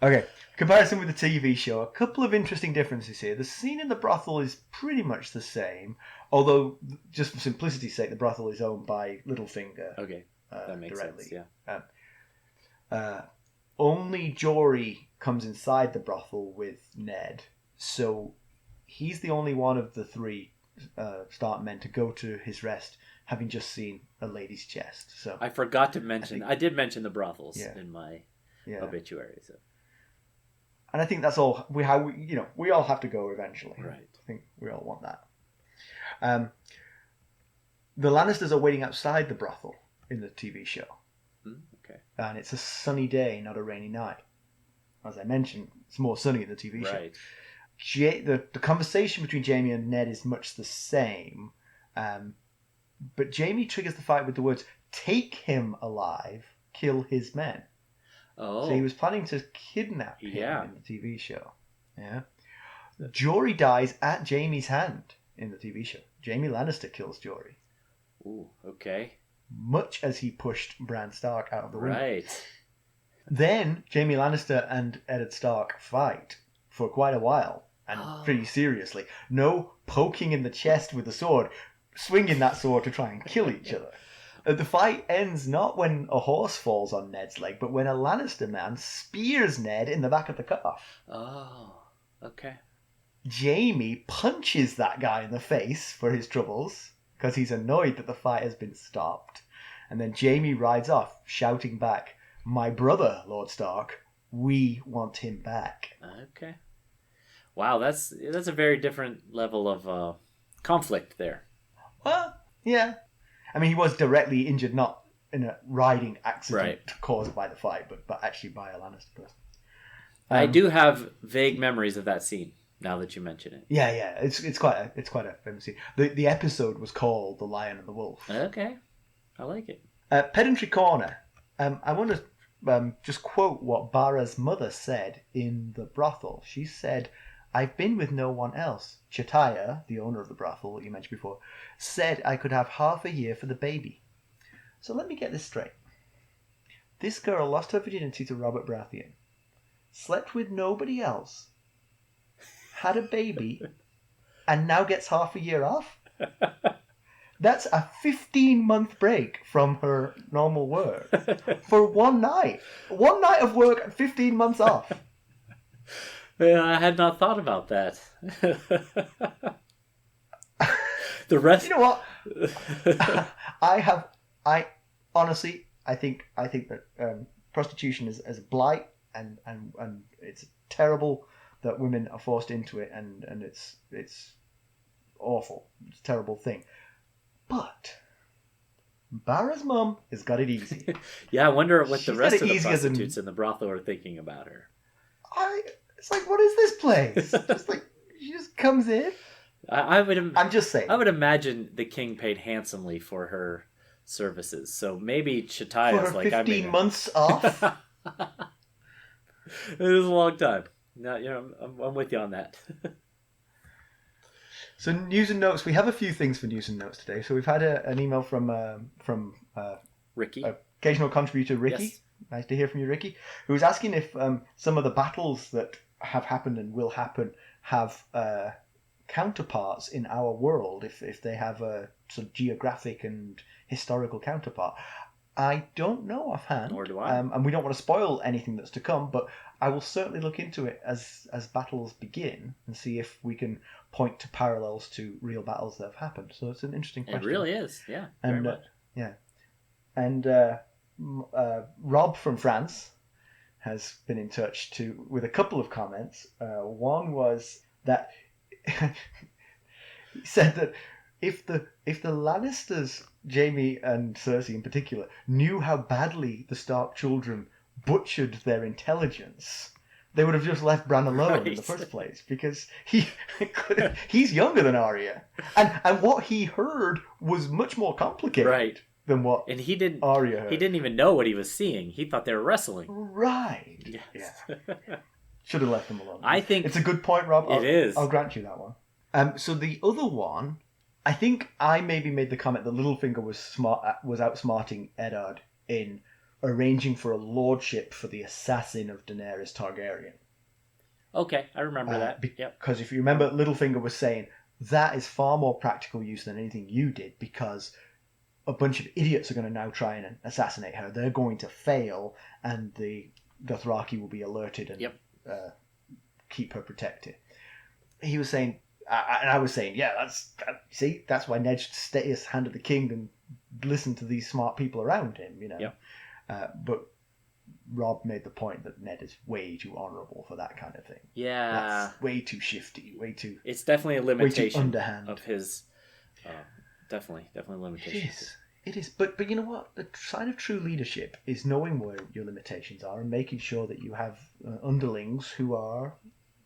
Okay, comparison with the TV show. A couple of interesting differences here. The scene in the brothel is pretty much the same, although just for simplicity's sake, the brothel is owned by Littlefinger. Okay. That makes directly. sense, yeah. Only Jory comes inside the brothel with Ned, so he's the only one of the 3 Stark men to go to his rest, having just seen a lady's chest. So I forgot to mention. I did mention the brothels in my obituary. So. And I think that's all. We all have to go eventually. Right. I think we all want that. The Lannisters are waiting outside the brothel in the TV show. Okay. And it's a sunny day, not a rainy night. As I mentioned, it's more sunny in the TV show. Right. The conversation between Jaime and Ned is much the same, but Jaime triggers the fight with the words, "Take him alive, kill his men." Oh. So he was planning to kidnap him in the TV show. Yeah. Jory dies at Jaime's hand in the TV show. Jaime Lannister kills Jory. Ooh, okay. Much as he pushed Bran Stark out of the window. Right. Then Jaime Lannister and Eddard Stark fight for quite a while, and pretty seriously. No poking in the chest with the sword, swinging that sword to try and kill each other. The fight ends not when a horse falls on Ned's leg, but when a Lannister man spears Ned in the back of the calf. Oh, okay. Jaime punches that guy in the face for his troubles, because he's annoyed that the fight has been stopped. And then Jaime rides off, shouting back, "My brother, Lord Stark, we want him back." Okay. Wow, that's a very different level of conflict there. Well, yeah. I mean, he was directly injured, not in a riding accident caused by the fight, but actually by a Lannister person. I do have vague memories of that scene, now that you mention it. Yeah. It's quite a famous scene. The episode was called "The Lion and the Wolf." Okay. I like it. Pedantry Corner. I want to just quote what Barra's mother said in the brothel. She said, "I've been with no one else. Chataya, the owner of the brothel that you mentioned before, said I could have half a year for the baby." So let me get this straight. This girl lost her virginity to Robert Baratheon, slept with nobody else, had a baby, and now gets half a year off? That's a 15-month break from her normal work for one night. One night of work and 15 months off. Yeah, I had not thought about that. The rest... You know what? I honestly, I think that prostitution is a blight, and it's terrible that women are forced into it, and it's awful. It's a terrible thing. But Barra's mum has got it easy. Yeah, I wonder what She's the rest got of it the easier prostitutes in the brothel are thinking about her. It's like, what is this place? Just like, she just comes in. I'm just saying. I would imagine the king paid handsomely for her services. So maybe Chataya's for like 15 months off. It was a long time. No, I'm with you on that. So news and notes. We have a few things for news and notes today. So we've had an email from Ricky, occasional contributor Ricky. Yes. Nice to hear from you, Ricky. Who was asking if some of the battles that have happened and will happen have counterparts in our world. If they have a sort of geographic and historical counterpart. I don't know offhand. Nor do I. And we don't want to spoil anything that's to come, but I will certainly look into it as battles begin and see if we can point to parallels to real battles that have happened. So it's an interesting question. It really is, yeah. Very And much. yeah, and Rob from France has been in touch with a couple of comments. One was that he said that if the Lannisters, Jaime and Cersei in particular, knew how badly the Stark children butchered their intelligence, they would have just left Bran alone in the first place, because he's younger than Arya, and what he heard was much more complicated than what and he didn't Arya heard. He didn't even know what he was seeing. He thought they were wrestling. Right. Yes. Yeah. Should have left them alone. I think it's a good point, Rob. It is. I'll grant you that one. So the other one, I think I maybe made the comment that Littlefinger was outsmarting Eddard in arranging for a lordship for the assassin of Daenerys Targaryen. Okay, I remember that. Because if you remember, Littlefinger was saying that is far more practical use than anything you did, because a bunch of idiots are going to now try and assassinate her. They're going to fail, and the Dothraki will be alerted and keep her protected. He was saying, and I was saying, that's why Ned should stay his hand of the king and listen to these smart people around him, Yep. But Rob made the point that Ned is way too honourable for that kind of thing. Yeah. That's way too shifty, way too... It's definitely a limitation way too underhand. of his... definitely a limitation. It is. But you know what? The sign of true leadership is knowing where your limitations are and making sure that you have underlings who are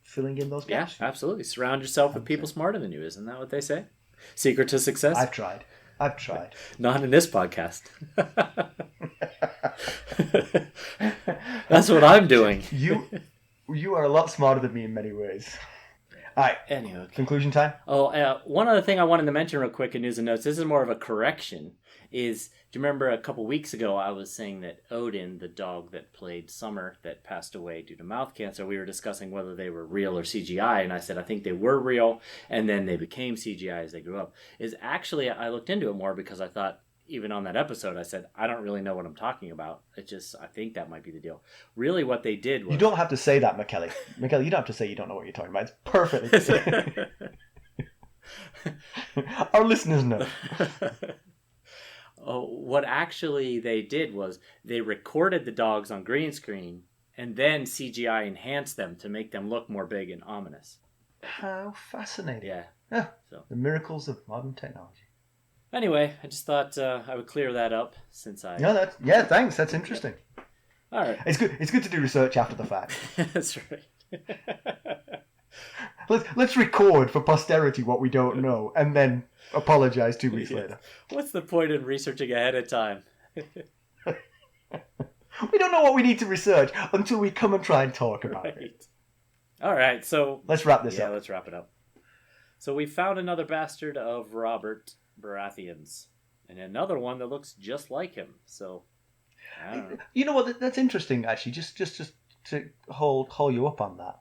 filling in those gaps. Yeah, absolutely. Surround yourself with people smarter than you. Isn't that what they say? Secret to success? I've tried. Not in this podcast. That's what I'm doing. You are a lot smarter than me in many ways. All right. Anyway. Conclusion time? One other thing I wanted to mention real quick in news and notes. This is more of a correction. Do you remember a couple weeks ago I was saying that Odin, the dog that played Summer that passed away due to mouth cancer, we were discussing whether they were real or CGI, and I said I think they were real, and then they became CGI as they grew up. Actually, I looked into it more because I thought, even on that episode, I said, I don't really know what I'm talking about. I think that might be the deal. Really what they did was... You don't have to say that, McKelly. McKelly, you don't have to say you don't know what you're talking about. It's perfectly clear. Our listeners know. What actually they did was they recorded the dogs on green screen and then CGI enhanced them to make them look more big and ominous. How fascinating. Yeah. So the miracles of modern technology. Anyway, I just thought I would clear that up since I... Thanks. That's interesting. All right. It's good to do research after the fact. That's right. Let's record for posterity what we don't know and then apologize 2 weeks later. What's the point in researching ahead of time? We don't know what we need to research until we come and try and talk about it. All right, so... Let's wrap this up. Yeah, let's wrap it up. So we found another bastard of Robert Baratheon's, and another one that looks just like him. So I don't know. You know what? That's interesting, actually. Just to hold you up on that.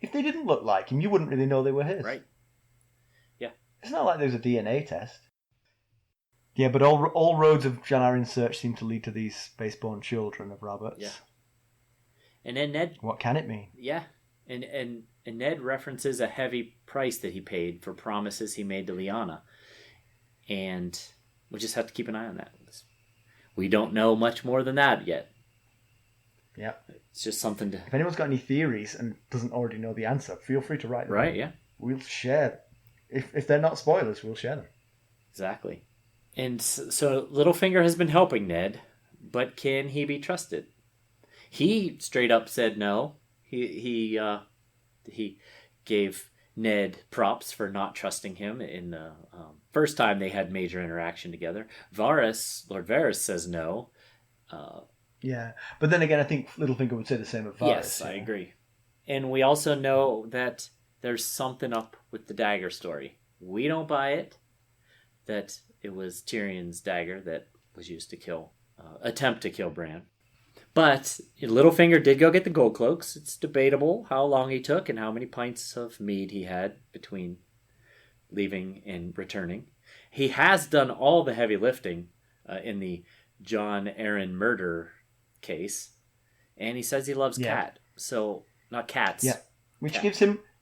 If they didn't look like him, you wouldn't really know they were his. Right. Yeah. It's not like there's a DNA test. Yeah, but all roads of Jon Arryn's search seem to lead to these spaceborn children of Roberts. Yeah. And then Ned... What can it mean? Yeah. And Ned references a heavy price that he paid for promises he made to Lyanna. And we just have to keep an eye on that. We don't know much more than that yet. Yeah. It's just something to... If anyone's got any theories and doesn't already know the answer, feel free to write them. Right, yeah. We'll share. If they're not spoilers, we'll share them. Exactly. And so Littlefinger has been helping Ned, but can he be trusted? He straight up said no. He gave Ned props for not trusting him in the first time they had major interaction together. Lord Varys says no. Yeah, but then again, I think Littlefinger would say the same of Varys. Yes, I agree. And we also know that there's something up with the dagger story. We don't buy it, that it was Tyrion's dagger that was used to attempt to kill Bran. But Littlefinger did go get the gold cloaks. It's debatable how long he took and how many pints of mead he had between leaving and returning. He has done all the heavy lifting in the Jon Arryn murder case, and he says he loves cat. So not cats. Yeah, which cat.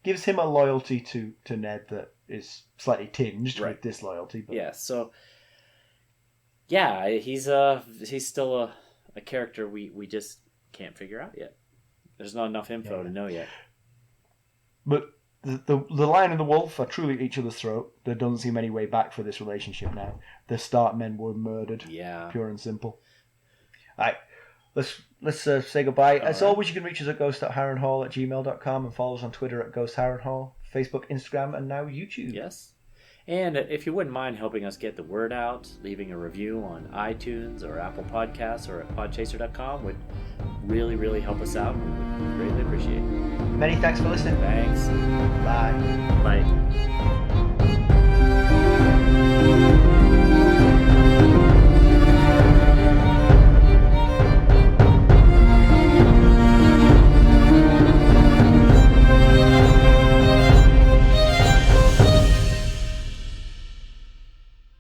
gives him a loyalty to Ned that is slightly tinged Right. with disloyalty. But... Yeah. So yeah, he's still a character we just can't figure out yet. There's not enough info to know yet. But the Lion and the Wolf are truly at each other's throat. There doesn't seem any way back for this relationship now. The Stark men were murdered. Yeah. Pure and simple. All right. Let's say goodbye. As always, you can reach us at ghost.harrenhall@gmail.com and follow us on Twitter at @GhostHarrenhall, Facebook, Instagram, and now YouTube. Yes. And if you wouldn't mind helping us get the word out, leaving a review on iTunes or Apple Podcasts or at podchaser.com would really, really help us out. We would greatly appreciate it. Many thanks for listening. Thanks. Bye.